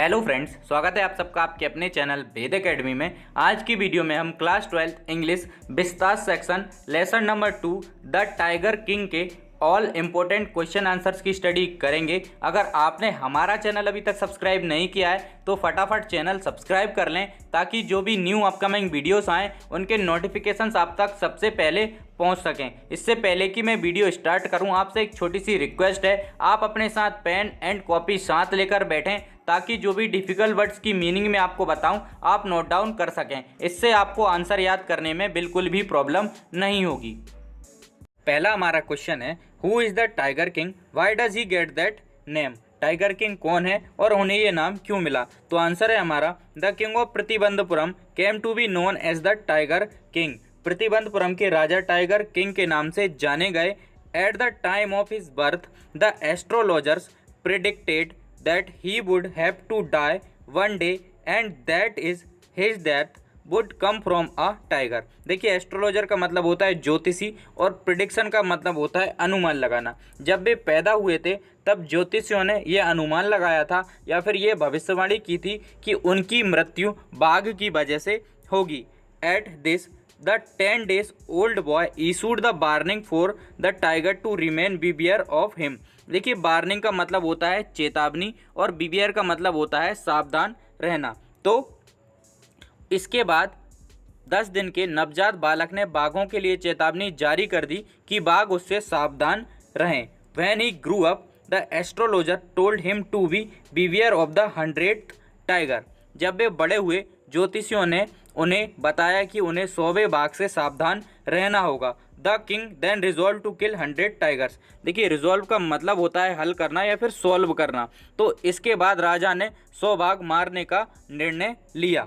Hello friends, स्वागत है आप सबका आपके अपने चैनल वेद एकेडमी में। आज की वीडियो में हम क्लास 12 इंग्लिश विस्तार section lesson number 2 the tiger king के ऑल इम्पोर्टेंट क्वेश्चन आंसर्स की स्टडी करेंगे। अगर आपने हमारा चैनल अभी तक सब्सक्राइब नहीं किया है तो फटाफट चैनल सब्सक्राइब कर लें ताकि जो भी न्यू अपकमिंग वीडियोस आएँ उनके नोटिफिकेशंस आप तक सबसे पहले पहुंच सकें। इससे पहले कि मैं वीडियो स्टार्ट करूं, आपसे एक छोटी सी रिक्वेस्ट है, आप अपने साथ पेन एंड कॉपी साथ लेकर बैठें ताकि जो भी डिफ़िकल्ट वर्ड्स की मीनिंग मैं आपको बताऊं आप नोट डाउन कर सकें। इससे आपको आंसर याद करने में बिल्कुल भी प्रॉब्लम नहीं होगी। पहला हमारा क्वेश्चन है, who is the tiger king, why does he get that name. Tiger king कौन है और उन्हें ये नाम क्यों मिला? तो आंसर है हमारा, the king of Pratibandhapuram came to be known as the tiger king. Pratibandhapuram के राजा टाइगर किंग के नाम से जाने गए। At the time of his birth the astrologers predicted that he would have to die one day and that is his death would come from a tiger. देखिए, astrologer का मतलब होता है ज्योतिषी और प्रिडिक्शन का मतलब होता है अनुमान लगाना। जब वे पैदा हुए थे तब ज्योतिषियों ने यह अनुमान लगाया था या फिर ये भविष्यवाणी की थी कि उनकी मृत्यु बाघ की वजह से होगी। Eight this the 10 days old boy issued the warning for the tiger to remain beware of him। देखिए, वार्निंग का मतलब होता है चेतावनी और बिवियर का मतलब होता है सावधान रहना। तो इसके बाद 10 दिन के नवजात बालक ने बाघों के लिए चेतावनी जारी कर दी कि बाघ उससे सावधान रहें। When he grew up, the astrologer told him to be beware of the 100th tiger। जब वे बड़े हुए ज्योतिषियों ने उन्हें बताया कि उन्हें 100वें बाघ से सावधान रहना होगा। The king then resolve to kill 100 tigers. देखिए, रिजॉल्व का मतलब होता है हल करना या फिर सॉल्व करना। तो इसके बाद राजा ने 100 बाघ मारने का निर्णय लिया।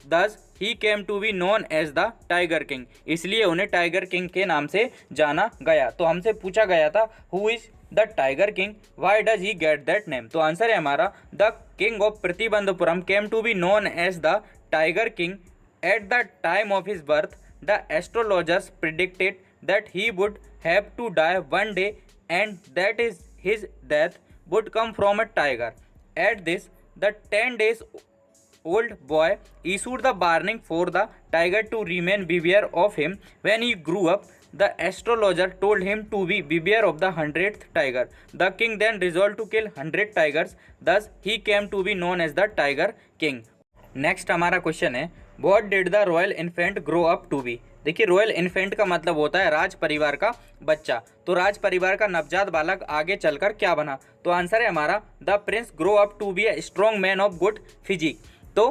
Thus he came to be known as the tiger king, इसलिए उन्हें टाइगर किंग के नाम से जाना गया। तो हमसे पूछा गया था, who is the tiger king, why does he get that name. तो आंसर है हमारा, the king of Pratibandhapuram came to be known as the tiger king. At the time of his birth the astrologers predicted that he would have to die one day and that is his death would come from a tiger. At this the 10 days old boy issued the warning for the tiger to remain beware of him. When he grew up, the astrologer told him to be beware of the 100th tiger. The king then resolved to kill 100 tigers. Thus, he came to be known as the Tiger King. Next हमारा question है, What did the royal infant grow up to be? देखिए, royal infant का मतलब होता है राज परिवार का बच्चा। तो राज परिवार का नवजात बालक आगे चलकर क्या बना? तो आंसर है हमारा, the prince grow up to be a strong man of good physique. तो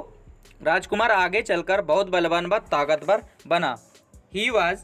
राजकुमार आगे चलकर बहुत बलवान व ताकतवर बना। He was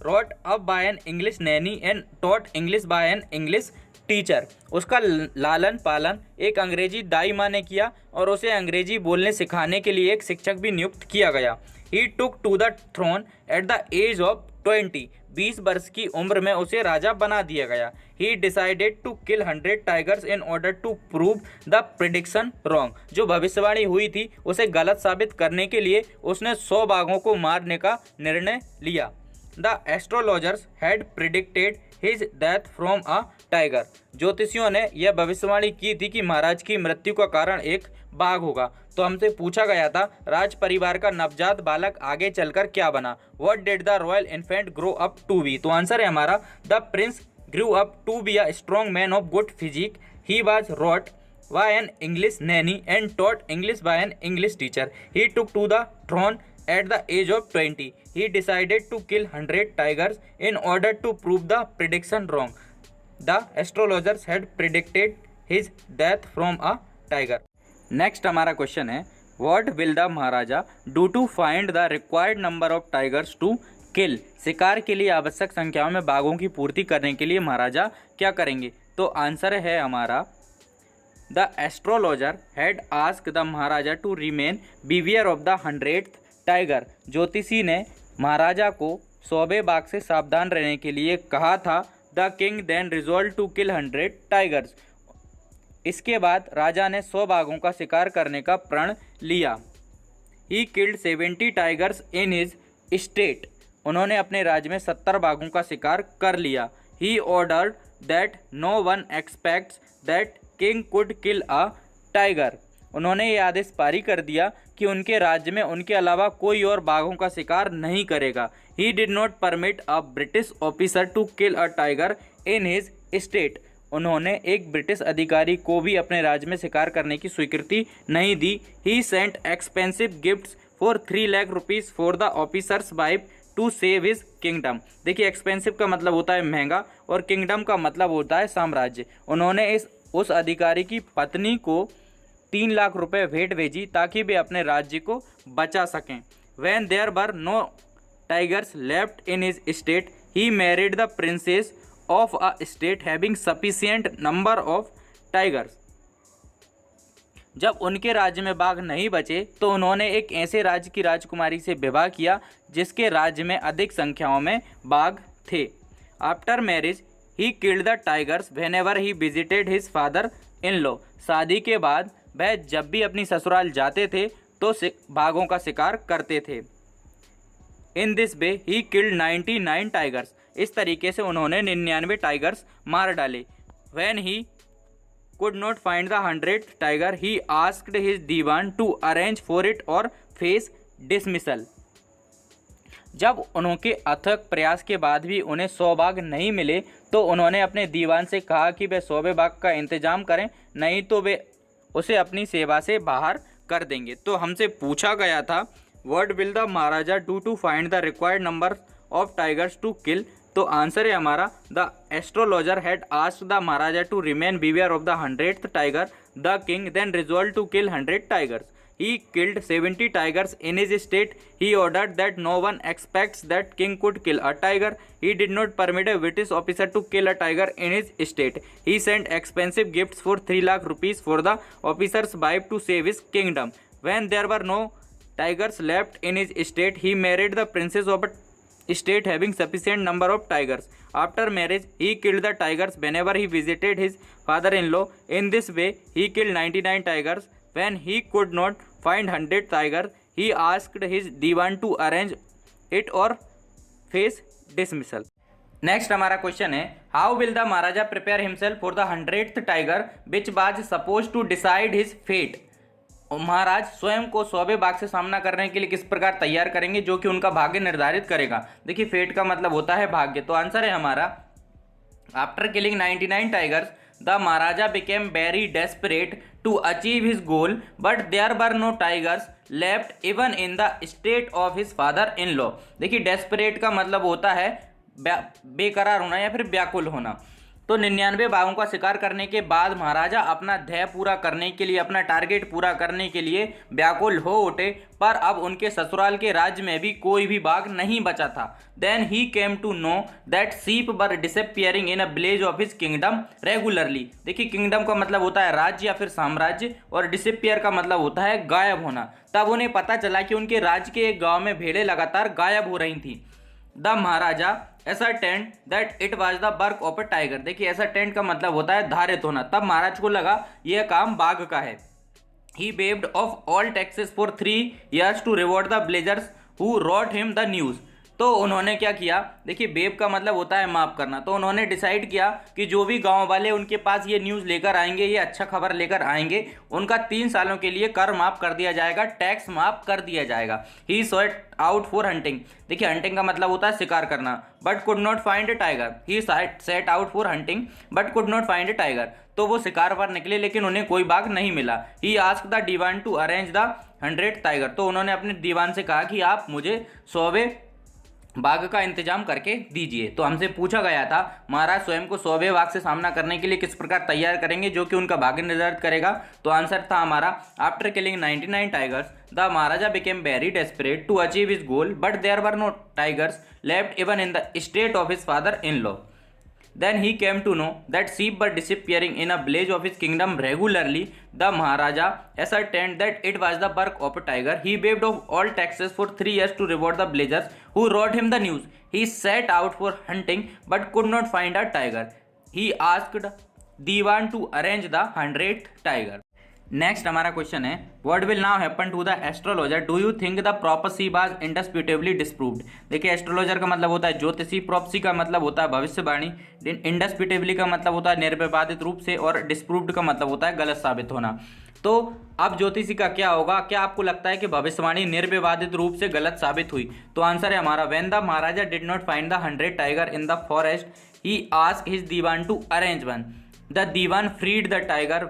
brought up by an English nanny and taught English by an English teacher. उसका लालन पालन एक अंग्रेजी दाई माँ ने किया और उसे अंग्रेजी बोलने सिखाने के लिए एक शिक्षक भी नियुक्त किया गया। He took to the throne at the age of 20 वर्ष की उम्र में उसे राजा बना दिया गया। He decided to kill 100 tigers in order to prove the prediction wrong. जो भविष्यवाणी हुई थी उसे गलत साबित करने के लिए उसने 100 बाघों को मारने का निर्णय लिया। The astrologers had predicted his death from a tiger. ज्योतिषियों ने यह भविष्यवाणी की थी कि महाराज की मृत्यु का कारण एक बाघ होगा। तो हमसे पूछा गया था, राज परिवार का नवजात बालक आगे चलकर क्या बना? What did the royal infant grow up to be? तो आंसर है हमारा, the prince grew up to be a strong man of good physique. He was brought by an English nanny and taught English by an English teacher. He took to the throne at the age of 20. He decided to kill 100 tigers in order to prove the prediction wrong. The astrologers had predicted his death from a tiger. Next हमारा question है, What will the Maharaja do to find the required number of tigers to kill? शिकार के लिए आवश्यक संख्याओं में बाघों की पूर्ति करने के लिए महाराजा क्या करेंगे? तो आंसर है हमारा, The astrologer had asked the Maharaja to remain beware of the 100th tiger। ज्योतिषी ने महाराजा को 100वें बाघ से सावधान रहने के लिए कहा था। The king then resolved to kill 100 tigers। इसके बाद राजा ने 100 बाघों का शिकार करने का प्रण लिया। He killed 70 tigers in his state। उन्होंने अपने राज्य में 70 बाघों का शिकार कर लिया। He ordered that no one expects that king could kill a tiger. उन्होंने ये आदेश पारी कर दिया कि उनके राज्य में उनके अलावा कोई और बाघों का शिकार नहीं करेगा। He did not permit a British officer to kill a tiger in his state. उन्होंने एक ब्रिटिश अधिकारी को भी अपने राज्य में शिकार करने की स्वीकृति नहीं दी। He sent expensive gifts for 3 lakh rupees for the officer's wife to save his kingdom. देखिए एक्सपेंसिव का मतलब होता है महंगा और किंगडम का मतलब होता है साम्राज्य। उन्होंने उस अधिकारी की पत्नी को 3 लाख रुपए भेंट भेजी ताकि वे अपने राज्य को बचा सकें। When there were no tigers left in his state, he married the princess of a state having sufficient number of tigers. जब उनके राज्य में बाघ नहीं बचे तो उन्होंने एक ऐसे राज्य की राजकुमारी से विवाह किया जिसके राज्य में अधिक संख्याओं में बाघ थे। After marriage he killed the tigers whenever he visited his father in law. शादी के बाद वह जब भी अपनी ससुराल जाते थे तो बाघों का शिकार करते थे। In this way he killed 99 tigers. इस तरीके से उन्होंने 99 टाइगर्स मार डाले। When he could not find the 100th tiger, he asked his Diwan to arrange for it or face dismissal. जब उनके अथक प्रयास के बाद भी उन्हें 100 बाघ नहीं मिले तो उन्होंने अपने दीवान से कहा कि वे 100वें बाघ का इंतजाम करें, नहीं तो वे उसे अपनी सेवा से बाहर कर देंगे। तो हमसे पूछा गया था what will the Maharaja do to find the required number of tigers to kill. तो आंसर है हमारा the astrologer had asked the Maharaja to remain beware of the 100th tiger. The king then resolve to kill 100 tigers. He killed 70 tigers in his state. He ordered that no one expects that king could kill a tiger. He did not permit a British officer to kill a tiger in his state. He sent expensive gifts for 3 lakh rupees for the officer's wife to save his kingdom. When there were no tigers left in his state, he married the princess of a state having sufficient number of tigers. After marriage, he killed the tigers whenever he visited his father-in-law. In this way, he killed 99 tigers. When he could not find 100 tigers, he asked his Diwan to arrange it or face dismissal. Next हमारा question है how will the maharaja prepare himself for the 100th tiger which was suppose to decide his fate. महाराज स्वयं को 100वें बाघ से सामना करने के लिए किस प्रकार तैयार करेंगे जो कि उनका भाग्य निर्धारित करेगा। देखिए फेट का मतलब होता है भाग्य। तो आंसर है हमारा after killing 99 tigers the Maharaja became very desperate to achieve his goal, but there were no tigers left even in the state of his father-in-law. देखिए desperate का मतलब होता है बेकरार होना या फिर व्याकुल होना। तो 99 बाघों का शिकार करने के बाद महाराजा अपना ध्येय पूरा करने के लिए, अपना टारगेट पूरा करने के लिए व्याकुल हो उठे, पर अब उनके ससुराल के राज्य में भी कोई भी बाघ नहीं बचा था। Then he came to know that sheep were disappearing in a village of his kingdom regularly. देखिए किंगडम का मतलब होता है राज्य या फिर साम्राज्य और डिसअपियर का मतलब होता है गायब होना। तब उन्हें पता चला कि उनके राज्य के एक गाँव में भेड़ें लगातार गायब हो रही थी। The Maharaja ascertained that it was the work of a tiger। देखिए ascertained का मतलब होता है धारित होना। तब महाराज को लगा यह काम बाघ का है। He waived off all taxes for 3 years to reward the villagers who brought him the news। तो उन्होंने क्या किया, देखिए वेव का मतलब होता है माफ़ करना। तो उन्होंने डिसाइड किया कि जो भी गांव वाले उनके पास ये न्यूज़ लेकर आएंगे, ये अच्छा खबर लेकर आएंगे, उनका 3 सालों के लिए कर माफ़ कर दिया जाएगा, टैक्स माफ़ कर दिया जाएगा। ही सेट आउट फॉर हंटिंग। देखिए हंटिंग का मतलब होता है शिकार करना। But could not find a tiger. He set out for hunting but could not find a tiger. तो वो शिकार पर निकले लेकिन उन्हें कोई बाघ नहीं मिला। He asked the dewan to arrange the 100th tiger. तो उन्होंने अपने दीवान से कहा कि आप मुझे 100वें बाघ का इंतजाम करके दीजिए। तो हमसे पूछा गया था महाराज स्वयं को 100वें बाघ से सामना करने के लिए किस प्रकार तैयार करेंगे जो कि उनका भाग्य निर्धारित करेगा। तो आंसर था हमारा after killing 99 tigers the Maharaja became very desperate to achieve his goal but there were no tigers left even in the state of his father in law. Then he came to know that sheep were disappearing in a village of his kingdom regularly. The Maharaja ascertained that it was the work of a tiger. He waived off all taxes for 3 years to reward the villagers who brought him the news. He set out for hunting but could not find a tiger. He asked Diwan to arrange the 100th tiger. Next हमारा question है what will now happen to the astrologer do you think the prophecy was indisputably disproved. देखिए astrologer का मतलब होता है ज्योतिषी, prophecy का मतलब होता है भविष्यवाणी, इंडिस्प्यूटेबली का मतलब होता है निर्विवादित रूप से, और डिस्प्रूव्ड का मतलब होता है गलत साबित होना। तो अब ज्योतिषी का क्या होगा, क्या आपको लगता है कि भविष्यवाणी निर्विवादित रूप से गलत साबित हुई? तो आंसर है हमारा, when the Maharaja did not find the 100 tiger in the forest he asked his Diwan to arrange one. The dewan freed the tiger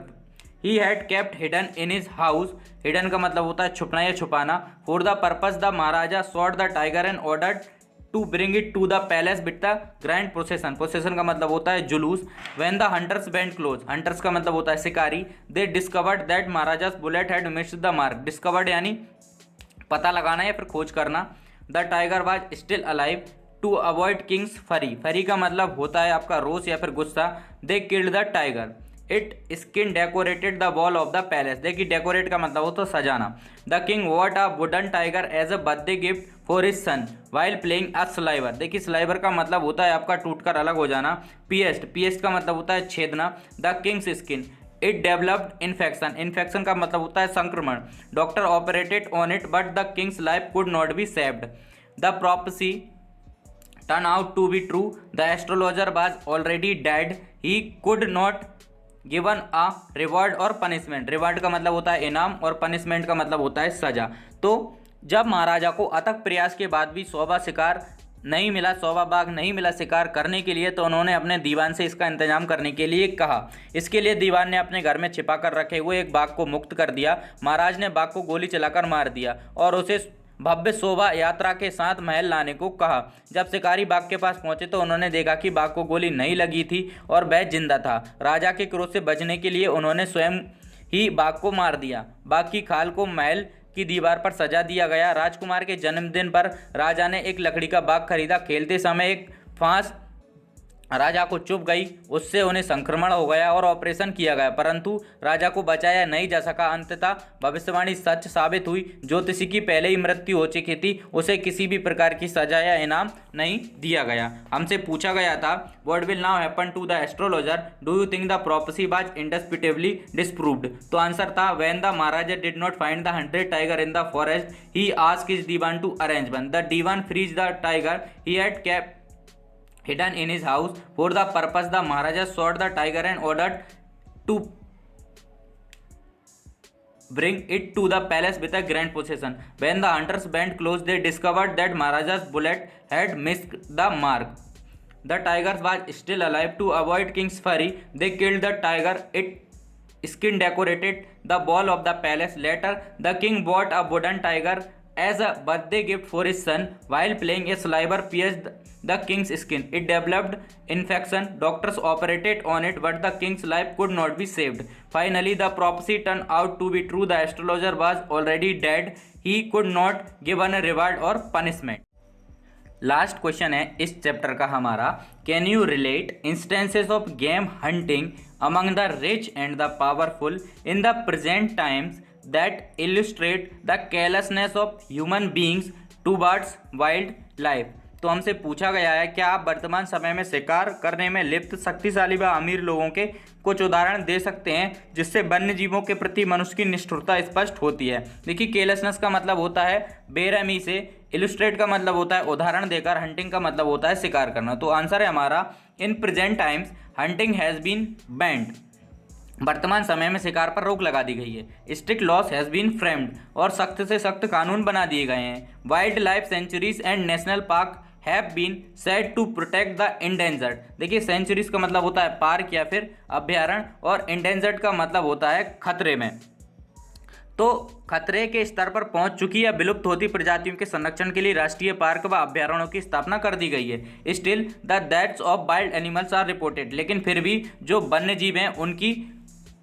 he had kept hidden in his house. Hidden का मतलब होता है छुपना या छुपाना। For the purpose the Maharaja sought the tiger and ordered to bring it to the palace with the grand procession. Procession का मतलब होता है जुलूस। When the hunters went close, hunters का मतलब होता है शिकारी, they discovered that maharaja's bullet had missed the mark. Discovered यानी पता लगाना या फिर खोज करना। The tiger was still alive to avoid king's fury. Fury का मतलब होता है आपका रोष या फिर गुस्सा। They killed the tiger. It skin decorated the wall of the palace. देखिए डेकोरेट का मतलब होता है सजाना। The king bought a wooden tiger as a birthday gift for his son while playing a sliver. देखिए स्लाइवर का मतलब होता है आपका टूटकर अलग हो जाना। पिएस्ट, पिएस्ट का मतलब होता है छेदना। The king's skin, it developed infection. Infection का मतलब होता है संक्रमण। Doctor operated on it but the king's life could not be saved. The prophecy turn out to be true. The astrologer was already dead. He could not given a reward और punishment. Reward का मतलब होता है इनाम और punishment का मतलब होता है सजा। तो जब महाराजा को अथक प्रयास के बाद भी 100वां शिकार नहीं मिला, 100वां बाघ नहीं मिला शिकार करने के लिए, तो उन्होंने अपने दीवान से इसका इंतजाम करने के लिए कहा। इसके लिए दीवान ने अपने घर में छिपा कर रखे हुए एक बाघ को मुक्त कर दिया। महाराज ने बाघ को गोली चलाकर मार दिया और उसे भव्य शोभा यात्रा के साथ महल लाने को कहा। जब शिकारी बाघ के पास पहुंचे तो उन्होंने देखा कि बाघ को गोली नहीं लगी थी और वह जिंदा था। राजा के क्रोध से बचने के लिए उन्होंने स्वयं ही बाघ को मार दिया। बाघ की खाल को महल की दीवार पर सजा दिया गया। राजकुमार के जन्मदिन पर राजा ने एक लकड़ी का बाघ खरीदा। खेलते समय एक फांस राजा को चुभ गई, उससे उन्हें संक्रमण हो गया और ऑपरेशन किया गया, परंतु राजा को बचाया नहीं जा सका। अंततः भविष्यवाणी सच साबित हुई। ज्योतिषी की पहले ही मृत्यु हो चुकी थी, उसे किसी भी प्रकार की सजा या इनाम नहीं दिया गया। हमसे पूछा गया था what will now happen to the astrologer, do you think the prophecy was indisputably disproved? तो आंसर था when the Maharaja did not find the 100 tiger in the forest he asked his Diwan to arrange one. The दीवान freeze the tiger he had kept hidden in his house. For the purpose the Maharaja shot the tiger and ordered to bring it to the palace with a grand procession. When the hunters went close, they discovered that Maharaja's bullet had missed the mark. The tiger was still alive. To avoid King's fury, they killed the tiger. Its skin decorated the wall of the palace. Later, the king bought a wooden tiger as a birthday gift for his son. While playing, a sliver pierced the king's skin. It developed infection. Doctors operated on it, but the king's life could not be saved. Finally, the prophecy turned out to be true. The astrologer was already dead. He could not give a reward or punishment. Last question है इस chapter का हमारा, can you relate instances of game hunting among the rich and the powerful in the present times that illustrate the carelessness of human beings towards wild life? तो हमसे पूछा गया है क्या आप वर्तमान समय में शिकार करने में लिप्त शक्तिशाली व अमीर लोगों के कुछ उदाहरण दे सकते हैं जिससे वन्य जीवों के प्रति मनुष्य की निष्ठुरता स्पष्ट होती है? देखिए केयरलेसनेस का मतलब होता है बेरहमी से, इलस्ट्रेट का मतलब होता है उदाहरण देकर, हंटिंग का मतलब होता है शिकार करना। तो आंसर है हमारा in present times hunting has been banned. वर्तमान समय में शिकार पर रोक लगा दी गई है। Strict laws has been framed और सख्त से सख्त कानून बना दिए गए हैं। Wild life sanctuaries and national park have been said to protect the endangered. देखिए सेंचुरीज का मतलब होता है पार्क या फिर अभ्यारण्य और इंडेंजर्ड का मतलब होता है खतरे में। तो खतरे के स्तर पर पहुंच चुकी या विलुप्त होती प्रजातियों के संरक्षण के लिए राष्ट्रीय पार्क व अभ्यारण्यों की स्थापना कर दी गई है। Still the deaths of wild animals are reported, लेकिन फिर भी जो वन्य जीव हैं उनकी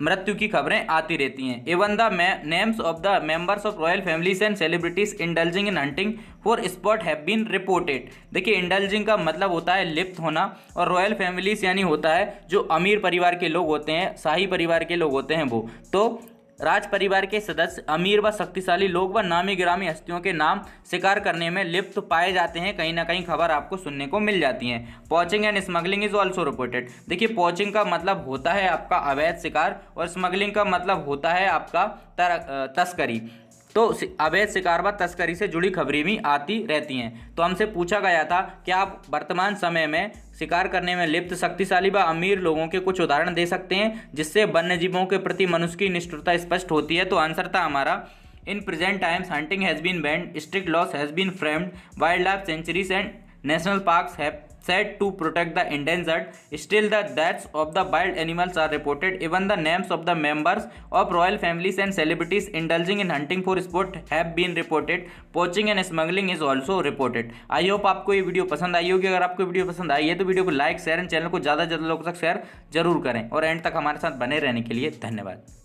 मृत्यु की खबरें आती रहती हैं। Even the names of the members of royal families and celebrities indulging in hunting for sport have been reported. देखिए इंडल्जिंग का मतलब होता है लिप्त होना और रॉयल फैमिलीज यानी होता है जो अमीर परिवार के लोग होते हैं, शाही परिवार के लोग होते हैं वो। तो राज परिवार के सदस्य अमीर व शक्तिशाली लोग व नामी गिरामी हस्तियों के नाम शिकार करने में लिप्त पाए जाते हैं। कहीं ना कहीं खबर आपको सुनने को मिल जाती है। Poaching and smuggling is also reported. देखिए पॉचिंग का मतलब होता है आपका अवैध शिकार और स्मगलिंग का मतलब होता है आपका तस्करी। तो अवैध शिकार व तस्करी से जुड़ी खबरें भी आती रहती हैं। तो हमसे पूछा गया था कि आप वर्तमान समय में शिकार करने में लिप्त शक्तिशाली व अमीर लोगों के कुछ उदाहरण दे सकते हैं जिससे वन्य जीवों के प्रति मनुष्य की निष्ठुरता स्पष्ट होती है। तो आंसर था हमारा, in present times hunting has been banned, strict laws has been framed, wild life sanctuaries and national parks have said to protect the endangered. Still, the deaths of the wild animals are reported. Even the names of the members of royal families and celebrities indulging in hunting for sport have been reported. Poaching and smuggling is also reported. I hope आपको ये video पसंद आई होगी। अगर आपको video पसंद आई है तो video को लाइक, शेयर एंड चैनल को ज़्यादा से ज़्यादा लोगों तक शेयर जरूर करें और एंड तक हमारे साथ बने रहने के लिए धन्यवाद।